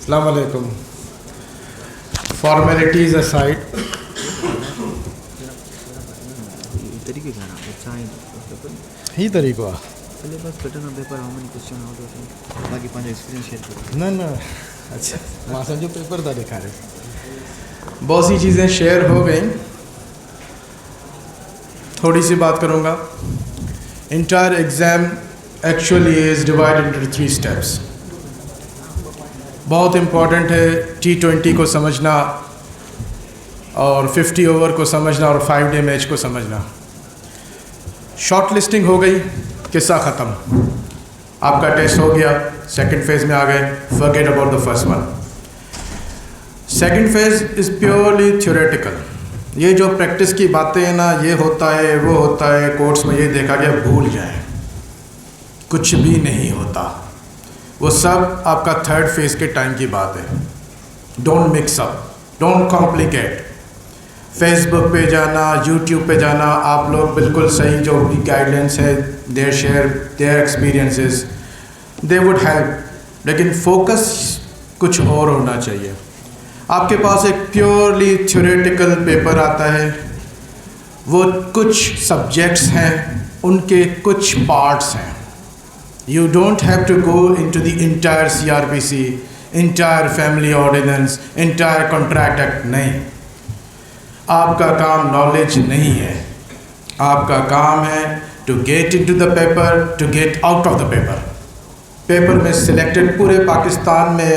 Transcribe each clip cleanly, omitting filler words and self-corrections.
अस्सलाम वालेकुम। Formalities aside, ही तरीक़ो आहे न न। अच्छा, मां सॼो पेपर था ॾेखारियो। बहुत सी चीज़ें शेयर हो गई, थोड़ी सी बात करूँगा। Entire exam actually is divided into 3 steps. बहुत इम्पॉर्टेंट है T20 को समझना और 50 ओवर को समझना और 5 डे मैच को समझना। शॉर्ट लिस्टिंग हो गई, किस्सा ख़त्म, आपका टेस्ट हो गया, सेकंड फेज़ में आ गए, forget about the first one. Second phase is purely theoretical. ये जो प्रैक्टिस की बातें हैं ना, ये होता है वो होता है, कोर्ट्स में ये देखा गया, भूल जाएं, कुछ भी नहीं होता। वो सब आपका थर्ड फेज़ के टाइम की बात है। Don't mix up, don't complicate. Facebook पे जाना, यूट्यूब पे जाना, आप लोग बिल्कुल सही जो भी गाइडेंस है, their share their experiences, they would help, लेकिन फोकस कुछ और होना चाहिए। आपके पास एक प्योरली थ्योरेटिकल पेपर आता है, वो कुछ सब्जेक्ट्स हैं, उनके कुछ पार्ट्स हैं। You don't have to go into the entire CRPC, entire family ordinance, entire contract act, नहीं। आपका काम नॉलेज नहीं है, आपका काम है to get into the paper, to get out of the paper। Paper में सिलेक्टेड पूरे पाकिस्तान में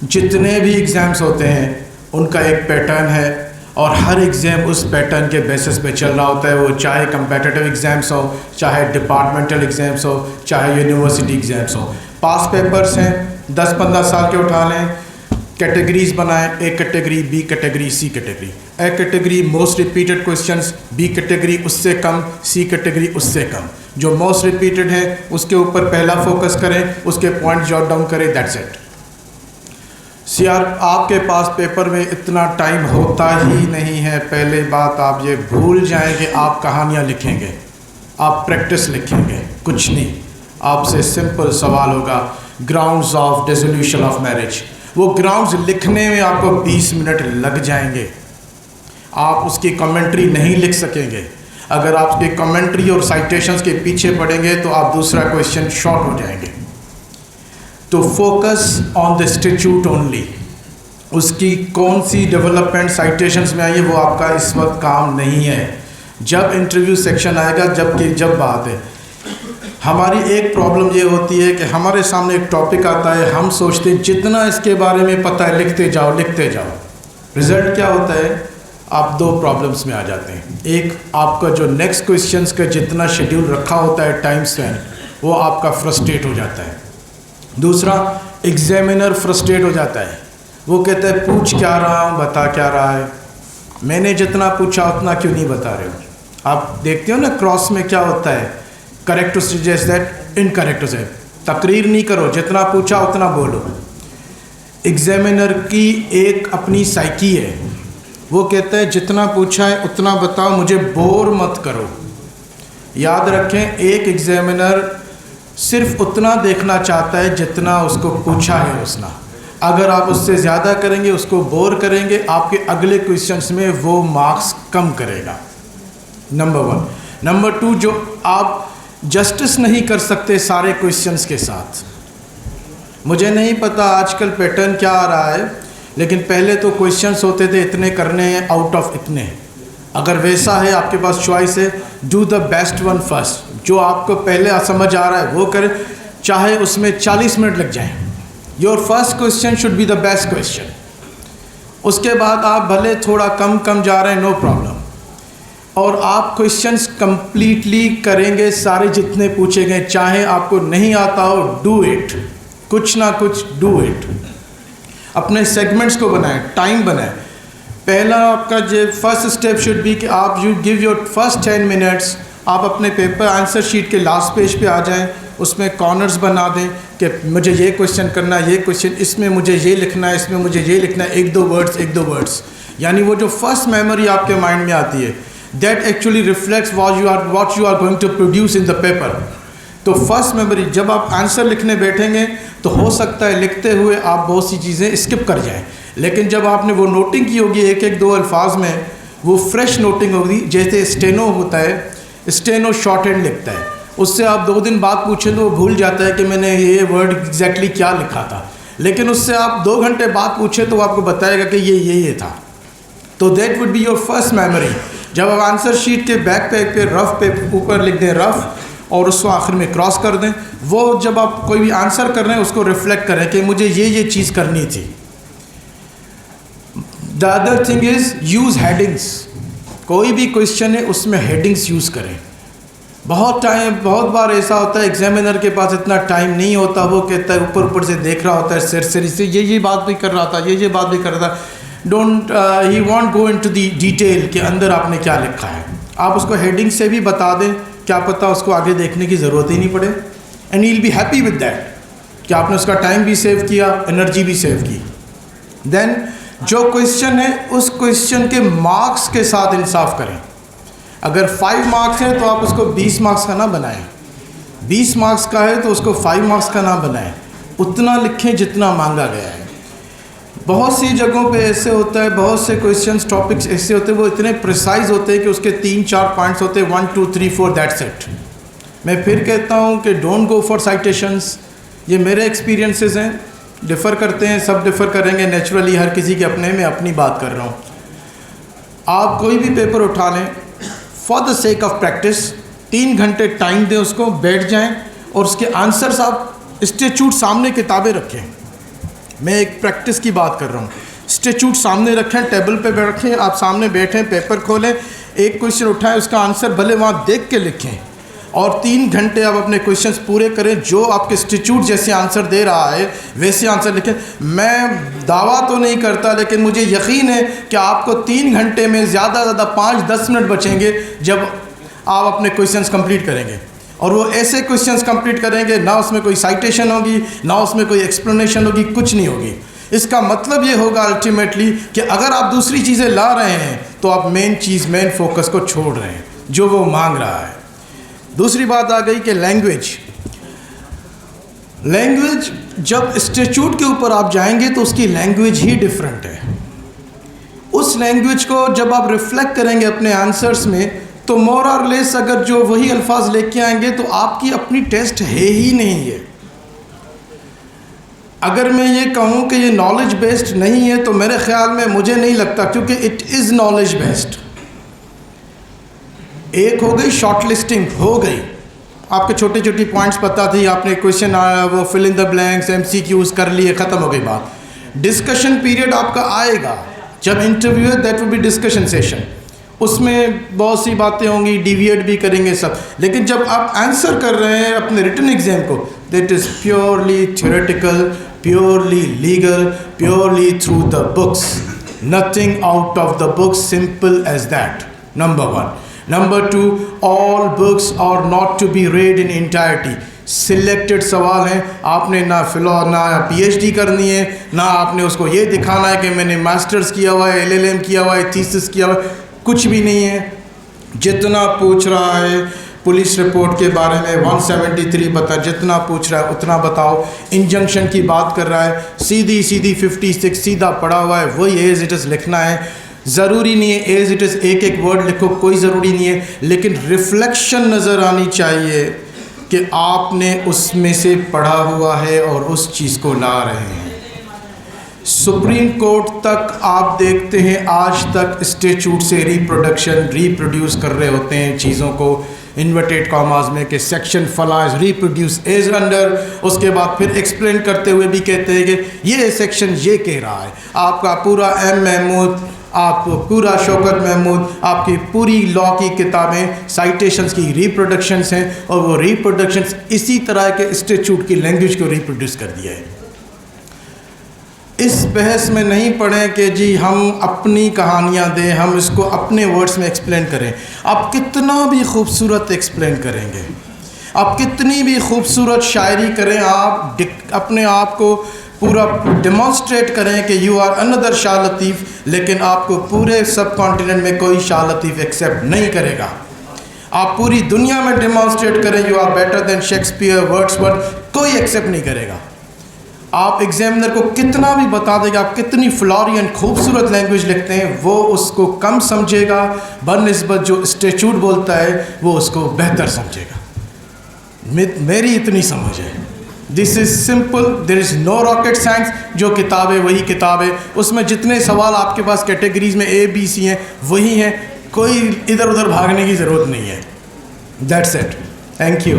जितने भी एग्ज़ाम्स होते हैं उनका एक पैटर्न है और हर एग्ज़ाम उस पैटर्न के बेसिस पे चल रहा होता है। वो चाहे कम्पेटिटिव एग्ज़ाम्स हो, चाहे डिपार्टमेंटल एग्ज़ाम्स हो, चाहे यूनिवर्सिटी एग्ज़ाम्स हो। पास पेपर्स हैं, 10-15 साल के उठा लें, कैटेगरीज बनाएं, A category, B category, C category. A category most repeated questions, B category उससे कम, सी कैटेगरी उससे कम। जो मोस्ट रिपीटेड है उसके ऊपर पहला फोकस करें, उसके पॉइंट जॉट डाउन करें, दैट्स इट। आपके पास पेपर में इतना टाइम होता ही नहीं है। पहले बात आप ये भूल जाएं कि आप कहानियाँ लिखेंगे, आप प्रैक्टिस लिखेंगे, कुछ नहीं। आपसे सिंपल सवाल होगा, grounds of dissolution of marriage. वो ग्राउंड्स लिखने में आपको 20 मिनट लग जाएंगे, आप उसकी कमेंट्री नहीं लिख सकेंगे। अगर आप उसकी कमेंट्री और साइटेशंस के पीछे पढ़ेंगे तो आप दूसरा क्वेश्चन शॉर्ट हो जाएंगे। तो focus on the statute only. उसकी कौन सी डेवलपमेंट साइटेशंस में आई है वो आपका इस वक्त काम नहीं है। जब इंटरव्यू सेक्शन आएगा, जब बात है, हमारी एक प्रॉब्लम ये होती है कि हमारे सामने एक टॉपिक आता है, हम सोचते हैं जितना इसके बारे में पता है लिखते जाओ लिखते जाओ। रिज़ल्ट क्या होता है, आप 2 प्रॉब्लम्स में आ जाते हैं। एक, आपका जो नेक्स्ट क्वेश्चंस का जितना शेड्यूल रखा होता है टाइम स्पैन, वो आपका फ्रस्ट्रेट हो जाता है। दूसरा, एग्जामिनर फ्रस्ट्रेट हो जाता है, वो कहता है पूछ क्या रहा हूँ, बता क्या रहा है, मैंने जितना पूछा उतना क्यों नहीं बता रहे हो। आप देखते हो ना क्रॉस में क्या होता है, correct to suggest that, incorrect to say. तकरीर नहीं करो, जितना पूछा उतना बोलो। एग्जामिनर की एक अपनी साइकी है, वो कहता है जितना पूछा है उतना बताओ, मुझे बोर मत करो। याद रखें, एक एग्जामिनर सिर्फ उतना देखना चाहता है जितना उसको पूछा है उसने। अगर आप उससे ज़्यादा करेंगे, उसको बोर करेंगे, आपके अगले क्वेश्चंस में वो मार्क्स कम करेगा। नंबर 1। नंबर 2, जो आप जस्टिस नहीं कर सकते सारे क्वेश्चंस के साथ। मुझे नहीं पता आजकल पैटर्न क्या आ रहा है, लेकिन पहले तो क्वेश्चंस होते थे इतने करने हैं आउट ऑफ इतने। अगर वैसा है, आपके पास चॉइस है, do the best one first. जो आपको पहले समझ आ रहा है वो करें, चाहे उसमें 40 मिनट लग जाए। Your first question should be the best question. उसके बाद आप भले थोड़ा कम जा रहे हैं, नो प्रॉब्लम, और आप क्वेश्चंस कंप्लीटली करेंगे सारे जितने पूछे गए। चाहे आपको नहीं आता हो, डू इट, कुछ ना कुछ डू इट। अपने सेगमेंट्स को बनाएं, टाइम बनाएं। पहला आपका जो फर्स्ट स्टेप शुड बी कि आप you give your first 10 minutes. आप अपने पेपर आंसर शीट के लास्ट पेज पे आ जाएं, उसमें कॉर्नर्स बना दें कि मुझे ये क्वेश्चन करना है, ये क्वेश्चन, इसमें मुझे ये लिखना है, इसमें मुझे ये लिखना है, 1-2 वर्ड्स। यानी वो जो फर्स्ट मेमोरी आपके माइंड में आती है, that actually reflects what you are going to produce in the paper। तो फर्स्ट मेमोरी, जब आप आंसर लिखने बैठेंगे तो हो सकता है लिखते हुए आप बहुत सी चीज़ें स्किप कर जाएं, लेकिन जब आपने वो नोटिंग की होगी एक एक दो अल्फाज में, वो फ्रेश नोटिंग होगी। जैसे स्टेनो होता है, स्टेनो शॉर्ट हैंड लिखता है, उससे आप 2 दिन बाद पूछें तो वो भूल जाता है कि मैंने ये वर्ड एग्जैक्टली क्या लिखा था, लेकिन उससे आप 2 घंटे बाद पूछें तो वो आपको बताएगा कि ये था। तो that would be your first memory. जब आप आंसर शीट के बैक पेज पे रफ पे ऊपर लिख दें रफ, और उसको आखिर में क्रॉस कर दें, वो जब आप कोई भी आंसर कर रहे हैं उसको रिफ्लेक्ट करें कि मुझे ये चीज़ करनी थी। The other thing is use headings. कोई भी क्वेश्चन है उसमें हेडिंग्स यूज़ करें। बहुत बार ऐसा होता है एग्जामिनर के पास इतना टाइम नहीं होता, वो कहता है ऊपर से देख रहा होता है सरसरी से, ये बात भी कर रहा था, ये बात भी कर रहा था, don't he want go into the detail के अंदर आपने क्या लिखा है। आप उसको हेडिंग से भी बता दें, क्या पता उसको आगे देखने की ज़रूरत ही नहीं पड़े, and he will be happy with that कि आपने उसका टाइम भी सेव किया, एनर्जी भी सेव की। देन जो क्वेश्चन है उस क्वेश्चन के मार्क्स के साथ इंसाफ करें। अगर 5 मार्क्स हैं तो आप उसको 20 मार्क्स का ना बनाएं, 20 मार्क्स का है तो उसको 5 मार्क्स का ना बनाएं, उतना लिखें जितना मांगा गया है। बहुत सी जगहों पे ऐसे होता है, बहुत से क्वेश्चंस टॉपिक्स ऐसे होते हैं वो इतने प्रिसाइज होते हैं कि उसके 3-4 पॉइंट्स होते हैं, 1 2 3 4 दैट्स इट। मैं फिर कहता हूँ कि डोंट गो फॉर साइटेशंस। ये मेरे एक्सपीरियंसेस हैं, डिफ़र करते हैं, सब डिफ़र करेंगे नेचुरली, हर किसी के अपने में अपनी बात कर रहा हूँ। आप कोई भी पेपर उठा लें for the sake of practice, 3 घंटे टाइम दें उसको, बैठ जाएं और उसके आंसर्स आप इंस्टीट्यूट सामने किताबें रखें। मैं एक प्रैक्टिस की बात कर रहा हूँ। इंस्टीट्यूट सामने रखें, टेबल पे रखें, आप सामने बैठें, पेपर खोलें, एक क्वेश्चन उठाएं, उसका आंसर भले वहाँ देख के लिखें और 3 घंटे आप अपने क्वेश्चंस पूरे करें। जो आपके इंस्टीट्यूट जैसे आंसर दे रहा है वैसे आंसर लिखें। मैं दावा तो नहीं करता, लेकिन मुझे यकीन है कि आपको 3 घंटे में ज़्यादा 5-10 मिनट बचेंगे जब आप अपने क्वेश्चंस कंप्लीट करेंगे। और वो ऐसे क्वेश्चंस कंप्लीट करेंगे, ना उसमें कोई साइटेशन होगी, ना उसमें कोई एक्सप्लेनेशन होगी, कुछ नहीं होगी। इसका मतलब ये होगा अल्टीमेटली कि अगर आप दूसरी चीज़ें ला रहे हैं तो आप मेन फोकस को छोड़ रहे हैं जो वो मांग रहा है। दूसरी बात आ गई कि लैंग्वेज जब इंस्टीट्यूट के ऊपर आप जाएंगे तो उसकी लैंग्वेज ही डिफरेंट है। उस लैंग्वेज को जब आप रिफ्लेक्ट करेंगे अपने आंसर्स में तो मोर और लेस अगर जो वही अल्फाज लेके आएंगे तो आपकी अपनी टेस्ट है ही नहीं है। अगर मैं ये कहूँ कि ये नॉलेज बेस्ड नहीं है तो मेरे ख्याल में मुझे नहीं लगता, क्योंकि इट इज़ नॉलेज बेस्ड। एक हो गई शॉर्ट लिस्टिंग, हो गई आपके छोटे छोटे पॉइंट्स पता थी, आपने क्वेश्चन आया वो fill in the blanks MCQs कर लिए, ख़त्म हो गई बात। डिस्कशन पीरियड आपका आएगा जब इंटरव्यू है, that will be discussion session, उसमें बहुत सी बातें होंगी, डिविएट भी करेंगे सब। लेकिन जब आप आंसर कर रहे हैं अपने रिटन एग्जाम को, that is purely theoretical, purely legal, purely through the books, nothing out of the books, simple as that, number 1। Number 2, all books are not to be read in entirety. Selected सवाल हैं, आपने ना PhD करनी है, ना आपने उसको ये दिखाना है कि मैंने मास्टर्स किया हुआ है, LLM किया हुआ है, थीसिस किया हुआ है, कुछ भी नहीं है। जितना पूछ रहा है पुलिस रिपोर्ट के बारे में 173 बता, जितना पूछ रहा है उतना बताओ। इंजंक्शन की बात कर रहा है, सीधी 56 सीधा पड़ा हुआ है, वही एज इट इज़ लिखना है। ज़रूरी नहीं है एज इट इज़ एक वर्ड लिखो, कोई ज़रूरी नहीं है, लेकिन रिफ्लेक्शन नज़र आनी चाहिए कि आपने उसमें से पढ़ा हुआ है और उस चीज़ को ला रहे हैं। सुप्रीम कोर्ट तक आप देखते हैं आज तक इंस्टीट्यूट से रिप्रोड्यूस कर रहे होते हैं चीज़ों को, इन्वर्टेड कॉमास में कि सेक्शन फला इज रिप्रोड्यूस एज अंडर, उसके बाद फिर एक्सप्लेन करते हुए भी कहते हैं कि ये सेक्शन ये कह रहा है। आपका पूरा महमूद, आप पूरा शौकत महमूद, आपकी पूरी लॉ की किताबें साइटेशंस की रिप्रोडक्शंस हैं, और वो रिप्रोडक्शंस इसी तरह के इंस्टीट्यूट की लैंग्वेज को रिप्रोड्यूस कर दिया है। इस बहस में नहीं पड़े कि जी हम अपनी कहानियाँ दें, हम इसको अपने वर्ड्स में एक्सप्लेन करें। आप कितना भी खूबसूरत एक्सप्लेन करेंगे, आप कितनी भी खूबसूरत शायरी करें, आप अपने आप को पूरा डेमॉन्स्ट्रेट करें कि you are another Shah Latif, लेकिन आपको पूरे सब कॉन्टिनेंट में कोई शाह लतीफ़ एक्सेप्ट नहीं करेगा। आप पूरी दुनिया में डिमॉन्स्ट्रेट करें you are better than Shakespeare, Wordsworth, कोई एक्सेप्ट नहीं करेगा। आप एग्जामिनर को कितना भी बता देगा आप कितनी फ्लोरियन खूबसूरत लैंग्वेज लिखते हैं, वो उसको कम समझेगा बनिस्बत जो स्टैट्यूट बोलता है वो उसको बेहतर समझेगा। मेरी इतनी समझ है। This is simple, there is no rocket science. जो किताब है वही किताब है, उसमें जितने सवाल आपके पास कैटेगरीज में ABC हैं वही हैं, कोई इधर उधर भागने की ज़रूरत नहीं है। That's it, thank you.